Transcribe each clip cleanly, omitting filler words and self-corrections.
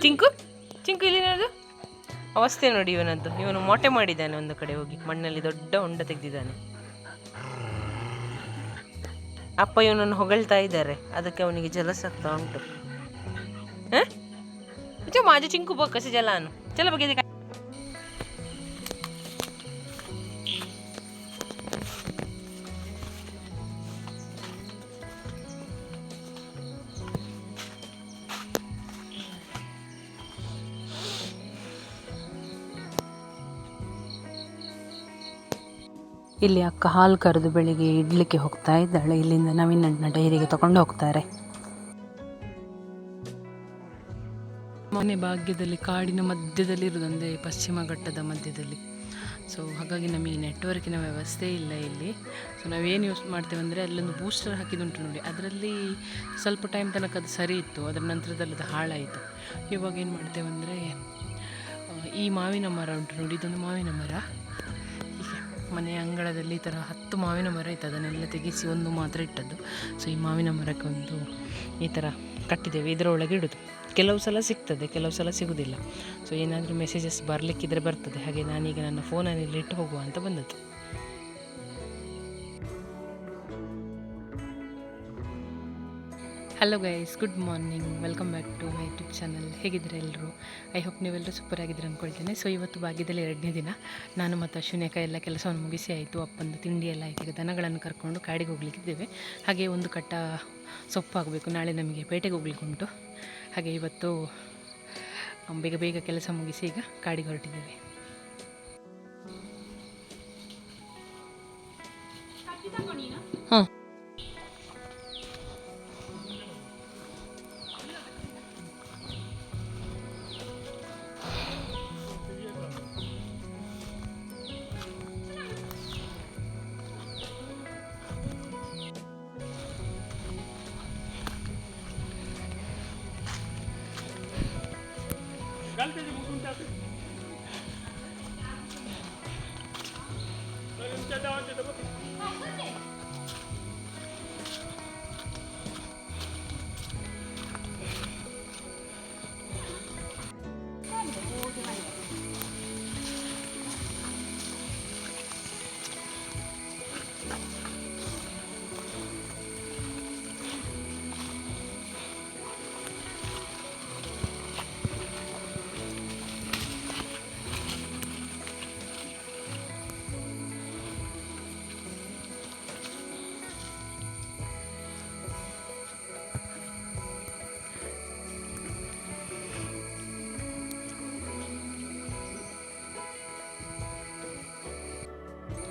ಚಿಂಕು ಚಿಂಕು ಇಲ್ಲಿ ನೋಡು ಅವಸ್ಥೆ ನೋಡಿ ಇವನದ್ದು. ಇವನು ಮೊಟ್ಟೆ ಮಾಡಿದ್ದಾನೆ ಒಂದು ಕಡೆ ಹೋಗಿ, ಮಣ್ಣಲ್ಲಿ ದೊಡ್ಡ ಹೊಂಡ ತೆಗೆದಿದ್ದಾನೆ. ಅಪ್ಪ ಇವನನ್ನು ಹೊಗಳ್ತಾ ಇದ್ದಾರೆ, ಅದಕ್ಕೆ ಅವನಿಗೆ ಜಲಸ ಆಗ್ತಾ ಉಂಟು. ಮಾಜು ಚಿಂಕು ಬೋಕಸಿ ಜಲಾನು ಚಲ ಬಗ್ಗೆ ಇಲ್ಲಿ ಅಕ್ಕ ಹಾಲು ಕರೆದು ಬೆಳಿಗ್ಗೆ ಇಡ್ಲಿಕ್ಕೆ ಹೋಗ್ತಾ ಇದ್ದಾಳೆ. ಇಲ್ಲಿಂದ ನವೀನಣ್ಣ ಡೈರಿಗೆ ತಗೊಂಡು ಹೋಗ್ತಾರೆ. ಮನೆ ಭಾಗ್ಯದಲ್ಲಿ ಕಾಡಿನ ಮಧ್ಯದಲ್ಲಿ ಇರುವುದಂದರೆ ಪಶ್ಚಿಮ ಘಟ್ಟದ ಮಧ್ಯದಲ್ಲಿ. ಸೊ ಹಾಗಾಗಿ ನಮಗೆ ನೆಟ್ವರ್ಕಿನ ವ್ಯವಸ್ಥೆ ಇಲ್ಲ ಇಲ್ಲಿ. ಸೊ ನಾವೇನು ಯೂಸ್ ಮಾಡ್ತೇವೆ ಅಂದರೆ ಅಲ್ಲೊಂದು ಬೂಸ್ಟರ್ ಹಾಕಿದುಂಟು ನೋಡಿ, ಅದರಲ್ಲಿ ಸ್ವಲ್ಪ ಟೈಮ್ ತನಕ ಅದು ಸರಿ ಇತ್ತು, ಅದರ ನಂತರದಲ್ಲಿ ಅದು ಹಾಳಾಯಿತು. ಇವಾಗ ಏನು ಮಾಡ್ತೇವೆ ಅಂದರೆ ಈ ಮಾವಿನ ಮರ ಉಂಟು ನೋಡಿ, ಇದೊಂದು ಮಾವಿನ ಮರ. ಮನೆಯ ಅಂಗಳದಲ್ಲಿ ಈ ಥರ 10 ಮಾವಿನ ಮರ ಇತ್ತು, ಅದನ್ನೆಲ್ಲ ತೆಗೆಸಿ ಒಂದು ಮಾತ್ರ ಇಟ್ಟದ್ದು. ಸೊ ಈ ಮಾವಿನ ಮರಕ್ಕೆ ಒಂದು ಈ ಥರ ಕಟ್ಟಿದ್ದೇವೆ, ಇದರೊಳಗೆ ಇಡೋದು. ಕೆಲವು ಸಲ ಸಿಗ್ತದೆ, ಕೆಲವು ಸಲ ಸಿಗೋದಿಲ್ಲ. ಸೊ ಏನಾದರೂ ಮೆಸೇಜಸ್ ಬರಲಿಕ್ಕಿದ್ರೆ ಬರ್ತದೆ. ಹಾಗೆ ನಾನೀಗ ನನ್ನ ಫೋನಲ್ಲಿ ಇಟ್ಟು ಹೋಗುವ ಅಂತ ಬಂದದ್ದು. Hello guys, good morning, welcome back to my YouTube channel. ಹೇಗಿದ್ದೀರಾ ಎಲ್ಲರೂ? ಐ ಹೋಪ್ ನೀವೆಲ್ಲರೂ ಸೂಪರ್ ಆಗಿದ್ದೀರ ಅಂದ್ಕೊಳ್ತೇನೆ. ಸೊ ಇವತ್ತು ಭಾಗ್ಯದಲ್ಲಿ 2ನೇ ದಿನ. ನಾನು ಮತ್ತು ಅಶ್ವಿನಿ ಎಲ್ಲ ಕೆಲಸವನ್ನು ಮುಗಿಸಿ ಆಯಿತು. ಅಪ್ಪಂದು ತಿಂಡಿ ಎಲ್ಲ ಆಯಿತು. ಈಗ ದನಗಳನ್ನು ಕರ್ಕೊಂಡು ಕಾಡಿಗೆ ಹೋಗ್ಲಿಕ್ಕಿದ್ದೇವೆ. ಹಾಗೆ ಒಂದು ಕಟ್ಟ ಸೊಪ್ಪು ಆಗಬೇಕು, ನಾಳೆ ನಮಗೆ ಪೇಟೆಗೆ ಹೋಗ್ಲಿಕ್ಕೆ ಉಂಟು. ಹಾಗೆ ಇವತ್ತು ಬೇಗ ಬೇಗ ಕೆಲಸ ಮುಗಿಸಿ ಈಗ ಕಾಡಿಗೆ ಹೊರಟಿದ್ದೇವೆ. ಹಾಂ,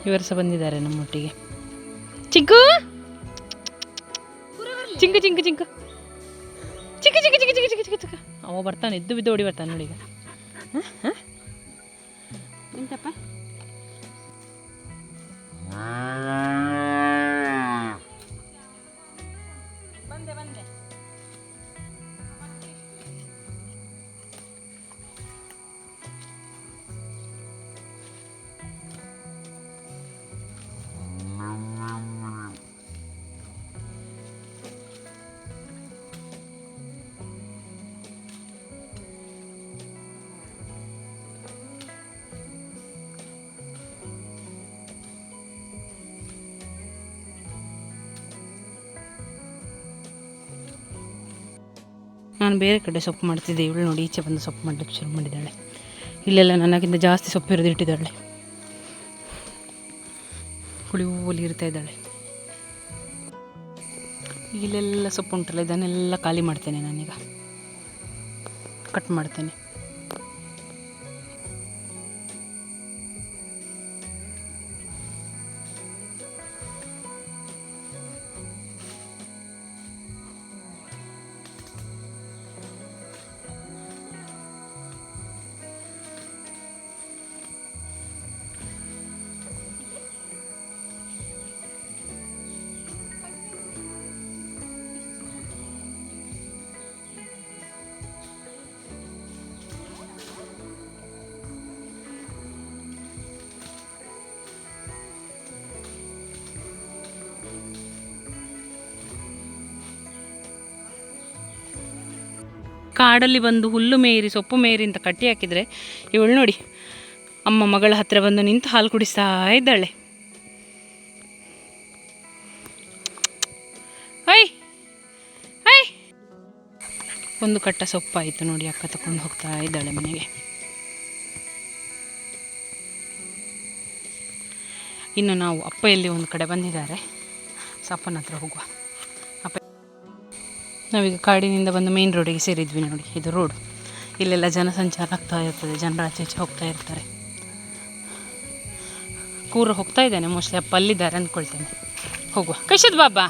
ಇವರು ಸಹ ಬಂದಿದ್ದಾರೆ ನಮ್ಮೊಟ್ಟಿಗೆ. ಚಿಂಕು ಚಿಂಕು ಚಿಂಕು ಚಿಂಕು ಚಿಕ್ಕ ಚಿಕ್ಕ ಚಿಕ್ಕ ಚಿಕ್ಕ ಚಿಕ್ಕ ಚಿಕ್ಕ ಚಿಕ್ಕ ಅವ ಬರ್ತಾನೆ, ಎದ್ದು ಬಿದ್ದು ಓಡಿ ಬರ್ತಾನೆ ನೋಡಿ. ಈಗ ಎಂತಪ್ಪ ಬಂದೆ ಬಂದೆ. ನಾನು ಬೇರೆ ಕಡೆ ಸೊಪ್ಪು ಮಾಡ್ತಿದ್ದೆ, ಇವಳು ನೋಡಿ ಈಚೆ ಬಂದು ಸೊಪ್ಪು ಮಾಡಲಿಕ್ಕೆ ಶುರು ಮಾಡಿದ್ದಾಳೆ. ಇಲ್ಲೆಲ್ಲ ನನಗಿಂತ ಜಾಸ್ತಿ ಸೊಪ್ಪು ಇರೋದು ಇಟ್ಟಿದ್ದಾಳೆ, ಹುಳಿ ಹೂವಲ್ಲಿ ಇರ್ತಾ ಇದ್ದಾಳೆ. ಇಲ್ಲೆಲ್ಲ ಸೊಪ್ಪು ಉಂಟಲ್ಲ, ಇದನ್ನೆಲ್ಲ ಖಾಲಿ ಮಾಡ್ತೇನೆ ನಾನೀಗ, ಕಟ್ ಮಾಡ್ತೇನೆ. ಕಾಡಲ್ಲಿ ಬಂದು ಹುಲ್ಲು ಮೇಯ್ರಿ ಸೊಪ್ಪು ಮೇಯ್ರಿ ಅಂತ ಕಟ್ಟಿ ಹಾಕಿದರೆ ಇವಳು ನೋಡಿ ಅಮ್ಮ ಮಗಳ ಹತ್ರ ಬಂದು ನಿಂತು ಹಾಲು ಕುಡಿಸ್ತಾ ಇದ್ದಾಳೆ. ಐ ಐ ಒಂದು ಕಟ್ಟ ಸೊಪ್ಪಾಯಿತು ನೋಡಿ, ಅಕ್ಕ ತಗೊಂಡು ಹೋಗ್ತಾ ಇದ್ದಾಳೆ ಮನೆಗೆ. ಇನ್ನು ನಾವು ಅಪ್ಪ ಎಲ್ಲಿ ಒಂದು ಕಡೆ ಬಂದಿದ್ದಾರೆ, ಸೊ ಅಪ್ಪನ ಹತ್ರ ಹೋಗುವ. ಅಪ್ಪ ನಾವೀಗ ಕಾಡಿನಿಂದ ಬಂದು ಮೇನ್ ರೋಡಿಗೆ ಸೇರಿದ್ವಿ ನೋಡಿ, ಇದು ರೋಡ್. ಇಲ್ಲೆಲ್ಲ ಜನಸಂಚಾರ ಆಗ್ತಾ ಇರ್ತದೆ, ಜನರು ಆಚೆ ಈಚೆ ಹೋಗ್ತಾ ಇರ್ತಾರೆ. ಕೂರ ಹೋಗ್ತಾ ಇದ್ದಾನೆ, ಮೋಸ್ಟ್ಲಿ ಅಪ್ಪ ಅಲ್ಲಿದ್ದಾರೆ ಅಂದ್ಕೊಳ್ತೇನೆ. ಹೋಗುವ ಕೈಶದ್ ಬಾಬಾ.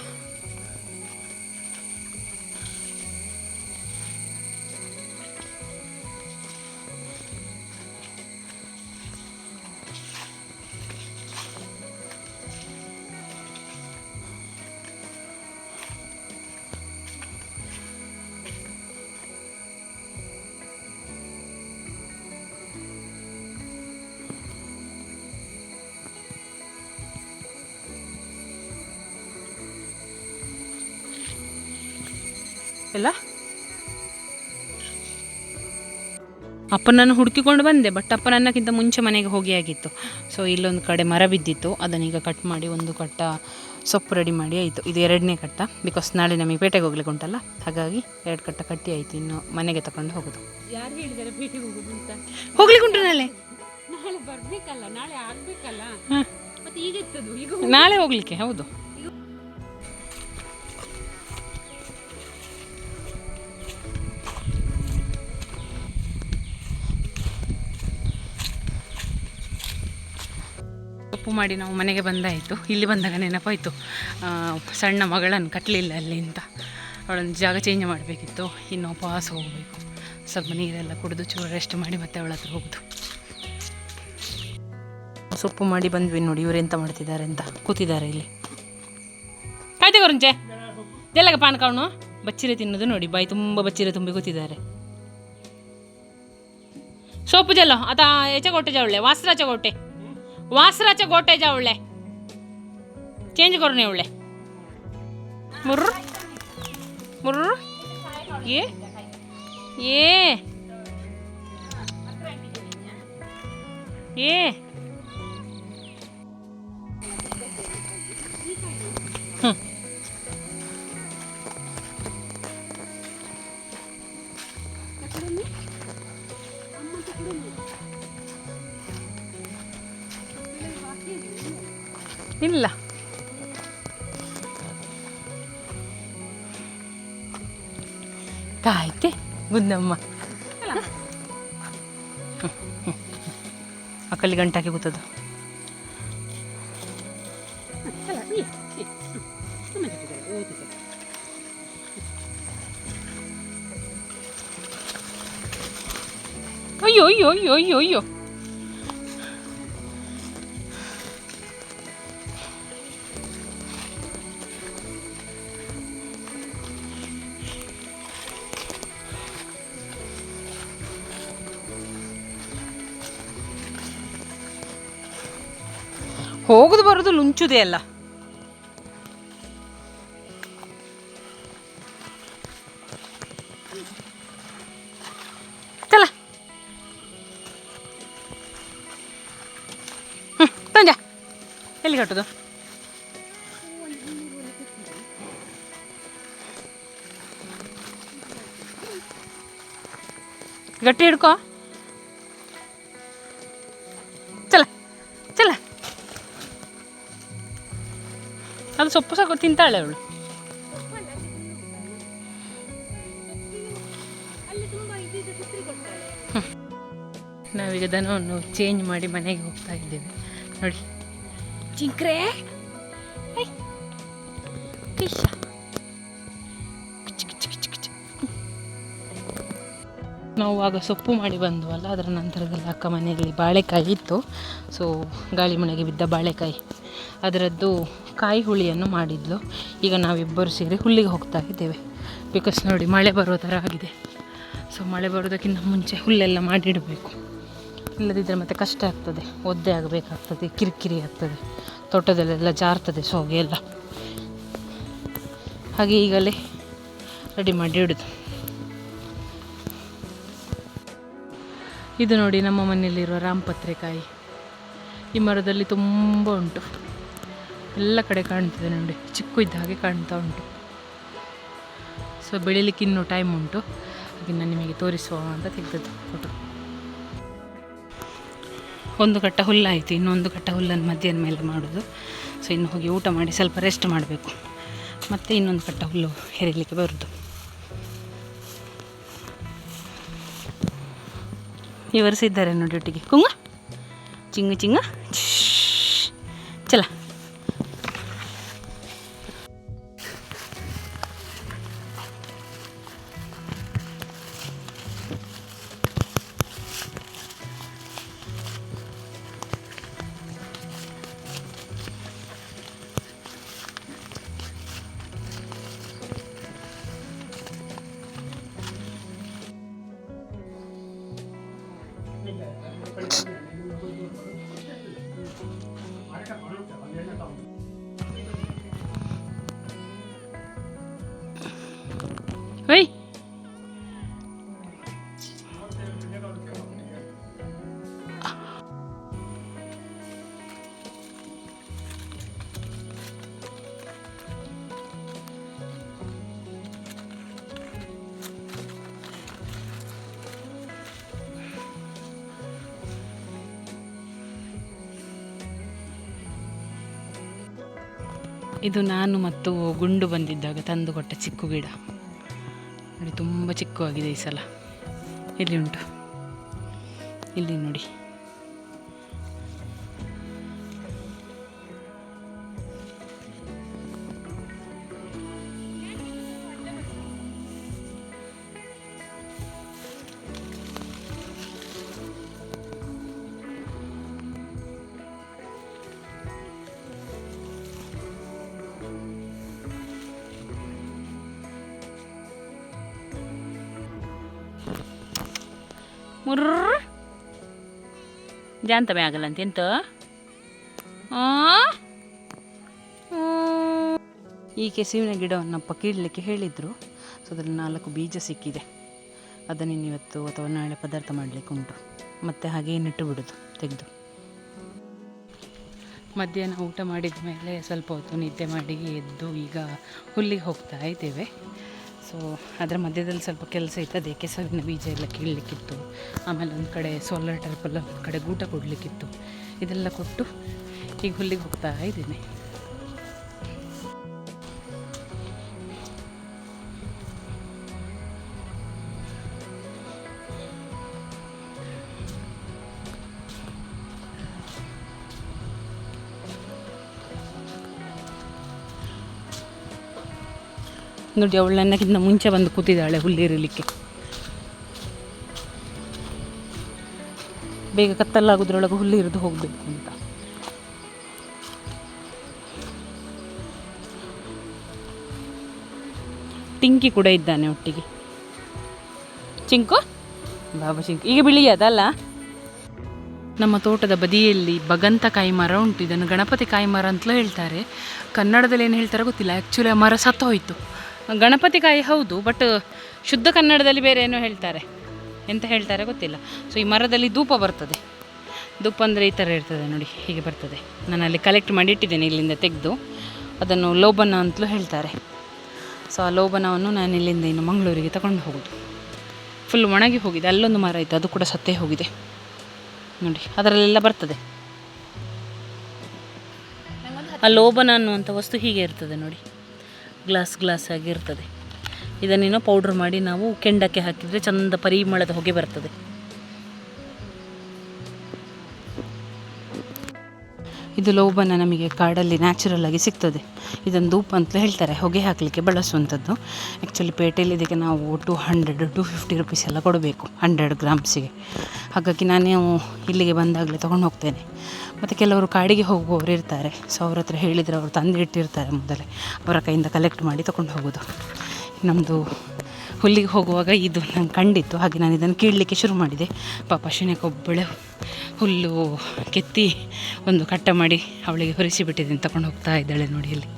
ಇಲ್ಲ ಅಪ್ಪನನ್ನು ಹುಡುಕಿಕೊಂಡು ಬಂದೆ, ಬಟ್ ಅಪ್ಪ ನನ್ನಕ್ಕಿಂತ ಮುಂಚೆ ಮನೆಗೆ ಹೋಗಿ ಆಗಿತ್ತು. ಸೊ ಇಲ್ಲೊಂದು ಕಡೆ ಮರ ಬಿದ್ದಿತ್ತು, ಅದನ್ನೀಗ ಕಟ್ ಮಾಡಿ ಒಂದು ಕಟ್ಟ ಸೊಪ್ಪು ರೆಡಿ ಮಾಡಿ ಆಯಿತು. ಇದು 2ನೇ ಕಟ್ಟ, ಬಿಕಾಸ್ ನಾಳೆ ನಮಗೆ ಪೇಟೆಗೆ ಹೋಗ್ಲಿಕ್ಕೆ ಉಂಟಲ್ಲ, ಹಾಗಾಗಿ 2 ಕಟ್ಟ ಕಟ್ಟಿ ಆಯಿತು. ಇನ್ನು ಮನೆಗೆ ತಗೊಂಡು ಹೋಗೋದು. ಯಾರು ಹೇಳಿದ್ದಾರೆ ಪೇಟೆಗೆ ಹೋಗೋದು ಅಂತ? ಹೋಗ್ಲಿಕ್ಕೆ ಉಂಟು, ನಾಳೆ ಬರಬೇಕಲ್ಲ, ನಾಳೆ ಆಗಬೇಕಲ್ಲ, ಮತ್ತೆ ಈಗ ನಾಳೆ ಹೋಗ್ಲಿಕ್ಕೆ. ಹೌದು, ಉಪ್ಪು ಮಾಡಿ ನಾವು ಮನೆಗೆ ಬಂದಾಯಿತು. ಇಲ್ಲಿ ಬಂದಾಗ ನೆನಪಾಯಿತು, ಸಣ್ಣ ಮಗಳನ್ನು ಕಟ್ಟಲಿಲ್ಲ ಅಲ್ಲಿ ಅಂತ. ಅವಳೊಂದು ಜಾಗ ಚೇಂಜ್ ಮಾಡಬೇಕಿತ್ತು. ಇನ್ನು ಉಪವಾಸ ಹೋಗಬೇಕು, ಸ್ವಲ್ಪ ನೀರೆಲ್ಲ ಕುಡಿದು ಚೂರು ರೆಸ್ಟ್ ಮಾಡಿ ಮತ್ತೆ ಅವಳ ಹತ್ರ ಹೋಗೋದು. ಸೊಪ್ಪು ಮಾಡಿ ಬಂದ್ವಿ ನೋಡಿ, ಇವರು ಎಂತ ಮಾಡ್ತಿದ್ದಾರೆ ಅಂತ. ಕೂತಿದ್ದಾರೆ ಇಲ್ಲಿ, ಕಾಯ್ದೆ ಗುರುಂಚೆ ಎಲ್ಲಗ ಪಾನ್ ಕಾವಣು ಬಚ್ಚಿರೆ ತಿನ್ನೋದು ನೋಡಿ, ಬಾಯಿ ತುಂಬ ಬಚ್ಚಿರೆ ತುಂಬಿ ಕೂತಿದ್ದಾರೆ. ಸೊಪ್ಪು ಜಲ್ಲೋ ಆತ ಎಚಗೋಟೆ ಜಾವಳೆ ವಾಸ್ರಾಚ ಗೋಟೆ वासराच्या गोटे जावळे चेंज करून येवळे मुर्र मुर्र ये ये ये ಇಲ್ಲ ಕಾಯ್ತೆ ಗುಂದಮ್ಮ ಅಕ್ಕಲ್ಲಿ ಗಂಟಾಕಿ ಕೂತದು. ಅಯ್ಯೋ ಅಯ್ಯೋ ಅಯ್ಯೋ ಅಯ್ಯೋ ಅಯ್ಯೋ ಹೋಗುದು ಬರೋದು ಲುಂಚುದೇ ಅಲ್ಲ. ಚಲ ತಂಜ ಎಲ್ಲಿ ಕಟ್ಟುದು? ಗಟ್ಟಿ ಹಿಡ್ಕೋ. ಚಲ ಚಲ ಅದು ಸೊಪ್ಪು ಸಾಕು ತಿಂತಾಳೆ ಅವಳು. ನಾವೀಗ ದನವನ್ನು ಚೇಂಜ್ ಮಾಡಿ ಮನೆಗೆ ಹೋಗ್ತಾ ಇದ್ದೇವೆ ನೋಡಿ. ಜಿಂಕ್ರೆ ನಾವು ಆಗ ಸೊಪ್ಪು ಮಾಡಿ ಬಂದ್ವಲ್ಲ, ಅದರ ನಂತರದಲ್ಲಿ ಅಕ್ಕ ಮನೆಯಲ್ಲಿ ಬಾಳೆಕಾಯಿ ಇತ್ತು. ಸೊ ಗಾಳಿ ಮಳೆಗೆ ಬಿದ್ದ ಬಾಳೆಕಾಯಿ, ಅದರದ್ದು ಕಾಯಿ ಹುಳಿಯನ್ನು ಮಾಡಿದ್ಲು. ಈಗ ನಾವಿಬ್ಬರು ಸೇರಿ ಹುಲ್ಲಿಗೆ ಹೋಗ್ತಾ ಇದ್ದೇವೆ. ಬಿಕಾಸ್ ನೋಡಿ ಮಳೆ ಬರೋ ಥರ ಆಗಿದೆ. ಸೊ ಮಳೆ ಬರೋದಕ್ಕಿಂತ ಮುಂಚೆ ಹುಲ್ಲೆಲ್ಲ ಮಾಡಿಡಬೇಕು, ಇಲ್ಲದಿದ್ದರೆ ಮತ್ತೆ ಕಷ್ಟ ಆಗ್ತದೆ, ಒದ್ದೆ ಆಗಬೇಕಾಗ್ತದೆ, ಕಿರಿಕಿರಿ ಆಗ್ತದೆ, ತೋಟದಲ್ಲೆಲ್ಲ ಜಾರ್ತದೆ ಸೋಗೆ ಎಲ್ಲ. ಹಾಗೆ ಈಗಲೇ ರೆಡಿ ಮಾಡಿ ಇಡೋದು. ಇದು ನೋಡಿ ನಮ್ಮ ಮನೆಯಲ್ಲಿರುವ ರಾಮಪತ್ರೆಕಾಯಿ. ಈ ಮರದಲ್ಲಿ ತುಂಬ ಉಂಟು, ಎಲ್ಲ ಕಡೆ ಕಾಣ್ತದೆ ನೋಡಿ, ಚಿಕ್ಕ ಇದ್ದ ಹಾಗೆ ಕಾಣ್ತಾ ಉಂಟು. ಸೊ ಬೆಳಿಲಿಕ್ಕೆ ಇನ್ನೂ ಟೈಮ್ ಉಂಟು, ಹಾಗೆ ನಾನು ನಿಮಗೆ ತೋರಿಸುವ ಅಂತ ತೆಗೆದದ್ದು ಫೋಟೋ. ಒಂದು ಕಟ್ಟ ಹುಲ್ಲಾಯಿತು, ಇನ್ನೊಂದು ಕಟ್ಟ ಹುಲ್ಲನ್ನು ಮಧ್ಯಾಹ್ನ ಮೇಲೆ ಮಾಡೋದು. ಸೊ ಇನ್ನು ಹೋಗಿ ಊಟ ಮಾಡಿ ಸ್ವಲ್ಪ ರೆಸ್ಟ್ ಮಾಡಬೇಕು, ಮತ್ತು ಇನ್ನೊಂದು ಕಟ್ಟ ಹುಲ್ಲು ಹೆರಿಲಿಕ್ಕೆ ಬರೋದು. ಇವರು ಸಿದ್ದಾರೆ ನೋಡಿ ಒಟ್ಟಿಗೆ. ಕುಂಗ ಚಿಂಗ ಚಿಂಗ ಚಲ. Hey. ಇದು ನಾನು ಮತ್ತು ಗುಂಡು ಬಂದಿದ್ದಾಗ ತಂದು ಕೊಟ್ಟ ಚಿಕ್ಕು ಗಿಡ ನೋಡಿ, ತುಂಬ ಚಿಕ್ಕವಾಗಿದೆ ಈ ಸಲ. ಇಲ್ಲಿ ಉಂಟು, ಇಲ್ಲಿ ನೋಡಿ. ಮುರ್ರ ಜಾಂತಮೆ ಆಗಲ್ಲ ಅಂತ ಎಂತ. ಈ ಕೆಸುವಿನ ಗಿಡವನ್ನಪ್ಪ ಕೀಳಲಿಕ್ಕೆ ಹೇಳಿದರು. ಸೊ ಅದರಲ್ಲಿ 4 ಬೀಜ ಸಿಕ್ಕಿದೆ. ಅದನ್ನು ಇವತ್ತು ಅಥವಾ ನಾಳೆ ಪದಾರ್ಥ ಮಾಡಲಿಕ್ಕೆ ಉಂಟು. ಮತ್ತು ಹಾಗೆ ನೆಟ್ಟು ಬಿಡೋದು ತೆಗೆದು. ಮಧ್ಯಾಹ್ನ ಊಟ ಮಾಡಿದ ಮೇಲೆ ಸ್ವಲ್ಪ ಹೊತ್ತು ನಿದ್ದೆ ಮಾಡಿ ಎದ್ದು ಈಗ ಹುಲ್ಲಿಗೆ ಹೋಗ್ತಾ ಇದ್ದೇವೆ. ಸೊ ಅದರ ಮಧ್ಯದಲ್ಲಿ ಸ್ವಲ್ಪ ಕೆಲಸ ಇತ್ತು, ಅದೇ ಕೆಸವಿನ ಬೀಜ ಎಲ್ಲ ಕೀಳಲಿಕ್ಕಿತ್ತು. ಆಮೇಲೆ ಒಂದು ಕಡೆ ಸೋಲಾರ್ ಟೈಪಲ್ಲ, ಒಂದು ಕಡೆ ಗೂಟ ಕೊಡಲಿಕ್ಕಿತ್ತು. ಇದೆಲ್ಲ ಕೊಟ್ಟು ಈಗ ಹುಲ್ಲಿಗೆ ಹೋಗ್ತಾ ಇದ್ದೀನಿ. ನೋಡಿ, ಅವಳು ನನಗಿಂತ ಮುಂಚೆ ಬಂದು ಕೂತಿದ್ದಾಳೆ ಹುಲ್ಲಿರಲಿಕ್ಕೆ. ಬೇಗ ಕತ್ತಲಾಗೋದ್ರೊಳಗೆ ಹುಲ್ಲು ಇರಿದು ಹೋಗಬೇಕು ಅಂತ. ಟಿಂಕಿ ಕೂಡ ಇದ್ದಾನೆ ಒಟ್ಟಿಗೆ. ಚಿಂಕು, ಬಾಬಾ ಚಿಂಕು ಈಗ ಬಿಳಿಯದಲ್ಲ. ನಮ್ಮ ತೋಟದ ಬದಿಯಲ್ಲಿ ಬಗಂತಕಾಯಿ ಮರ ಉಂಟು. ಇದನ್ನು ಗಣಪತಿ ಕಾಯಿ ಮರ ಅಂತಲೂ ಹೇಳ್ತಾರೆ. ಕನ್ನಡದಲ್ಲಿ ಏನು ಹೇಳ್ತಾರೆ ಗೊತ್ತಿಲ್ಲ. ಆ್ಯಕ್ಚುಲಿ ಆ ಮರ ಸತ್ತು ಹೋಯಿತು. ಗಣಪತಿ ಕಾಯಿ ಹೌದು, ಬಟ್ ಶುದ್ಧ ಕನ್ನಡದಲ್ಲಿ ಬೇರೆ ಏನೋ ಹೇಳ್ತಾರೆ. ಎಂತ ಹೇಳ್ತಾರೆ ಗೊತ್ತಿಲ್ಲ. ಸೊ ಈ ಮರದಲ್ಲಿ ಧೂಪ ಬರ್ತದೆ. ಧೂಪ ಅಂದರೆ ಈ ಥರ ಇರ್ತದೆ ನೋಡಿ, ಹೀಗೆ ಬರ್ತದೆ. ನಾನು ಅಲ್ಲಿ ಕಲೆಕ್ಟ್ ಮಾಡಿ ಇಟ್ಟಿದ್ದೇನೆ, ಇಲ್ಲಿಂದ ತೆಗೆದು. ಅದನ್ನು ಲೋಬನ ಅಂತಲೂ ಹೇಳ್ತಾರೆ. ಸೊ ಆ ಲೋಬನವನ್ನು ನಾನು ಇಲ್ಲಿಂದ ಇನ್ನು ಮಂಗಳೂರಿಗೆ ತಗೊಂಡು ಹೋಗೋದು. ಫುಲ್ ಒಣಗಿ ಹೋಗಿದೆ. ಅಲ್ಲೊಂದು ಮರ ಇತ್ತು, ಅದು ಕೂಡ ಸತ್ತೇ ಹೋಗಿದೆ ನೋಡಿ. ಅದರಲ್ಲೆಲ್ಲ ಬರ್ತದೆ. ಆ ಲೋಬನ ಅನ್ನುವಂಥ ವಸ್ತು ಹೀಗೆ ಇರ್ತದೆ ನೋಡಿ, ಗ್ಲಾಸ್ ಆಗಿರ್ತದೆ. ಇದನ್ನೇನೋ ಪೌಡ್ರ್ ಮಾಡಿ ನಾವು ಕೆಂಡಕ್ಕೆ ಹಾಕಿದರೆ ಚಂದ ಪರಿಮಳದ ಹೊಗೆ ಬರ್ತದೆ. ಇದು ಲೋಬನ ನಮಗೆ ಕಾಡಲ್ಲಿ ನ್ಯಾಚುರಲ್ ಆಗಿ ಸಿಗ್ತದೆ. ಇದನ್ನು ಧೂಪ ಅಂತ ಹೇಳ್ತಾರೆ, ಹೊಗೆ ಹಾಕಲಿಕ್ಕೆ ಬಳಸುವಂಥದ್ದು. ಆ್ಯಕ್ಚುಲಿ ಪೇಟೆಯಲ್ಲಿ ಇದಕ್ಕೆ ನಾವು 200-250 ರುಪೀಸ್ ಎಲ್ಲ ಕೊಡಬೇಕು 100 ಗ್ರಾಮ್ಸಿಗೆ. ಹಾಗಾಗಿ ನಾನು ಇಲ್ಲಿಗೆ ಬಂದಾಗಲೇ ತೊಗೊಂಡು ಹೋಗ್ತೇನೆ. ಮತ್ತು ಕೆಲವರು ಕಾಡಿಗೆ ಹೋಗುವವರು ಇರ್ತಾರೆ. ಸೊ ಅವ್ರ ಹತ್ರ ಹೇಳಿದರೆ ಅವರು ತಂದು ಇಟ್ಟಿರ್ತಾರೆ ಮೊದಲೇ, ಅವರ ಕೈಯಿಂದ ಕಲೆಕ್ಟ್ ಮಾಡಿ ತೊಗೊಂಡು ಹೋಗೋದು. ನಮ್ಮದು ಹುಲ್ಲಿಗೆ ಹೋಗುವಾಗ ಇದು ನಂಗೆ ಕಂಡಿತ್ತು, ಹಾಗೆ ನಾನು ಇದನ್ನು ಕೀಳಲಿಕ್ಕೆ ಶುರು ಮಾಡಿದೆ. ಪಾಪ ಶುನಕೊಬ್ಬಳೆ ಹುಲ್ಲು ಕೆತ್ತಿ ಒಂದು ಕಟ್ಟ ಮಾಡಿ ಅವಳಿಗೆ ಹೊರಿಸಿಬಿಟ್ಟಿದ್ದೀನಿ, ತಗೊಂಡು ಹೋಗ್ತಾ ಇದ್ದಾಳೆ ನೋಡಿ ಅಲ್ಲಿ.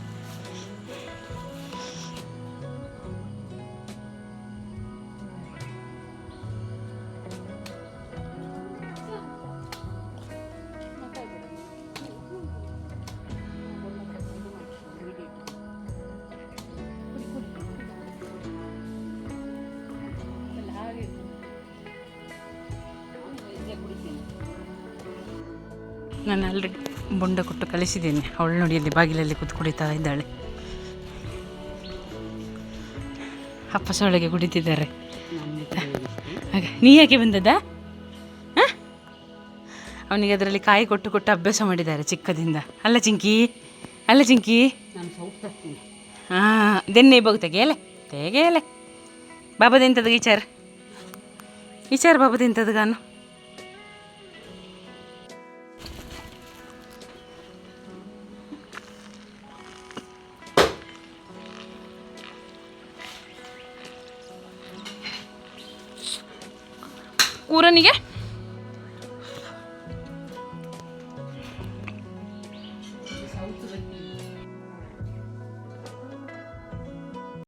ನಾನು ಆಲ್ರೆಡಿ ಬೊಂಡ ಕೊಟ್ಟು ಕಳಿಸಿದ್ದೇನೆ. ಅವಳು ನೋಡಿ ಅಲ್ಲಿ ಬಾಗಿಲಲ್ಲಿ ಕೂತು ಕುಡಿತಾ ಇದ್ದಾಳೆ. ಅಪ್ಪ ಸೊಳಗೆ ಕುಡಿತಿದ್ದಾರೆ. ಹಾಗೆ ನೀ ಯಾಕೆ ಬಂದದ್ದಾ? ಹಾಂ, ಅವನಿಗೆ ಅದರಲ್ಲಿ ಕಾಯಿ ಕೊಟ್ಟು ಕೊಟ್ಟು ಅಭ್ಯಾಸ ಮಾಡಿದ್ದಾರೆ ಚಿಕ್ಕದಿಂದ. ಅಲ್ಲ ಚಿಂಕಿ, ಅಲ್ಲ ಚಿಂಕಿ. ಹಾಂ, ದೆನ್ನೆ ಬೋಗ್ ತೆಗೆಯಲೆ ತೆಗೆಯಲೆ. ಬಾಬದೆಂಥದ್ದು ಈಚಾರ ಬಾಬದೆಂಥದ್ದು ಗಾನು. ಕೂರನಿಗೆ